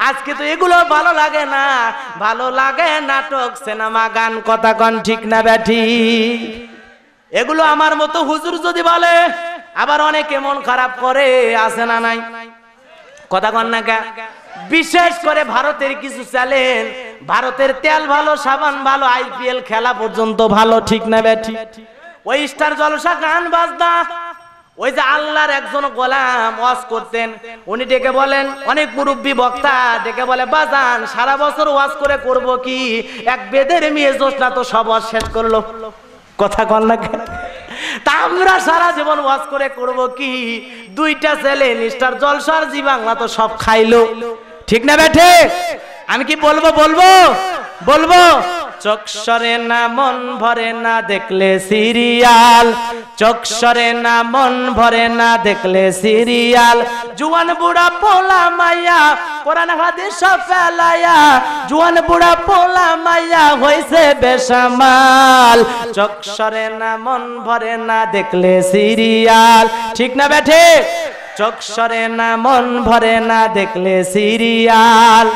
আজকে তো এগুলো ভালো লাগে না, ভালো লাগে নাটক সিনেমা গান। কথা কন ঠিক না ব্যাঠি? এগুলো আমার মতো হুজুর যদি বলে, আবার অনেকে মন খারাপ করে, আছে না নাই? কথা কন না কে? বিশেষ করে ভারতের কিছু চ্যানেল, ভারতের তেল ভালো, সাবান ভালো, আইপিএল খেলা পর্যন্ত ভালো। ঠিক না ব্যাঠি? ওই স্টার জলসা গান বাজনা, ওই যে আল্লাহর একজন গোলাম ওয়াজ করতেন, উনি ডেকে বলেন, অনেক মুরব্বী বক্তা ডেকে বলে, বাজান সারা বছর ওয়াজ করে করব কি, এক বেদের মেয়ে জোসনা তো সব ওয়াজ শেষ করলো। কথা কন না কেন? তা আমরা সারা জীবন ওয়াজ করে করব কি, দুইটা ছেলে স্টার জলসার জি বাংলা তো সব খাইলো। ঠিক না বেঠে? আমি কি বলবো বলবো বলবো? চোখ সরে না মন ভরে না দেখলে সিরিয়াল, চোখ সরে না মন ভরে না দেখলে সিরিয়াল, জুয়ান বুড়া পোলা মাইয়া কোরআন হাদিস সব ফেলায়া, জুয়ান বুড়া পোলা মাইয়া হইছে বেসামাল, চোখ সরে না মন ভরে না দেখলে সিরিয়াল। ঠিক না বেঠে? চোখ সরে না মন ভরে না দেখলে সিরিয়াল।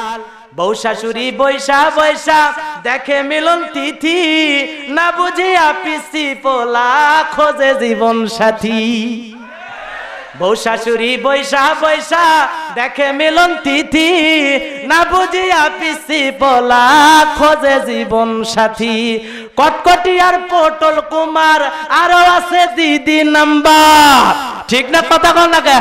বউ শাশুড়ি বৈশা বৈশা দেখে মিলন তিথি, না বুঝিয়া পিসি পোলা খোঁজে জীবন সাথী। বউ শাশুড়ি বৈশা বৈশা দেখে মিলন তিথি, না বুঝিয়া পিসি পোলা খোঁজে জীবন সাথী। কটকটিয়ার পটল কুমার আরো আছে দিদি নাম্বার। ঠিক না? কথা কন না কে?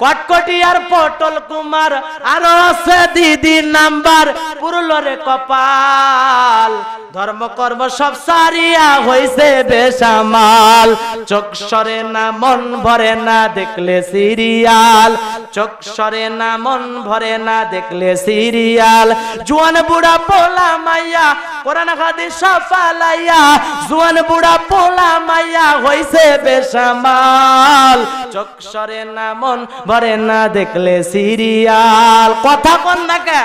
কটকটিয়ার পটল কুমার আরো আছে দিদি নাম্বার, পুরুলরে কপাল, ধর্ম কর্ম সব সারিয়া হইছে বেসামাল, চোখ সরে না মন ভরে না দেখলে সিরিয়াল, চোখ সরে না মন ভরে না দেখলে সিরিয়াল, জুয়ান বুড়া পোলা মাইয়া কোরআন হাদিস সব ফালাইয়া, জুয়ান বুড়া পোলা মাইয়া হইছে বেসামাল, চোখ সরে না মন ভরে না দেখলে সিরিয়াল। কথা কন না কে?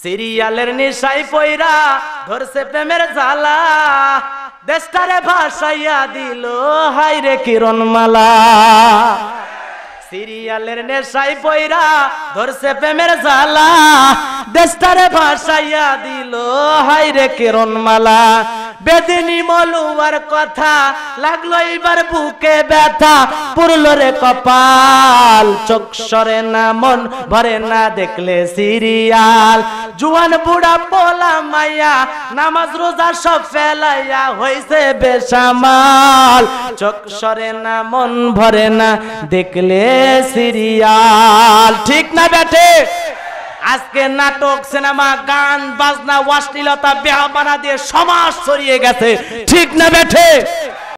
সিরিয়ালের নেশায় পয়রা ধরছে প্রেমের জ্বালা, দেশটারে ভাসাইয়া দিল হায়রে কিরণমালা। সিরিয়ালের নেশায় পয়রা ধরছে প্রেমের জ্বালা, দেশটারে ভাসাইয়া দিল হায়রে কিরণমালা। বেদিনী মলুয়ার কথা লাগলো এবার বুকে ব্যথা, পুরলো রে কপাল, চোখ সরে না মন ভরে না দেখলে সিরিয়াল, জুয়ান বুড়া পোলা মাইয়া নামাজ রোজা সব ফেলাইয়া হইছে বেসামাল, চোখ সরে না মন ভরে না দেখলে সিরিয়াল। ঠিক না বেঠে? আজকে নাটক সিনেমা গান বাজনা অশ্লীলতা বেহাবানা দিয়ে সমাজ ছড়িয়ে গেছে। ঠিক না বেঠে?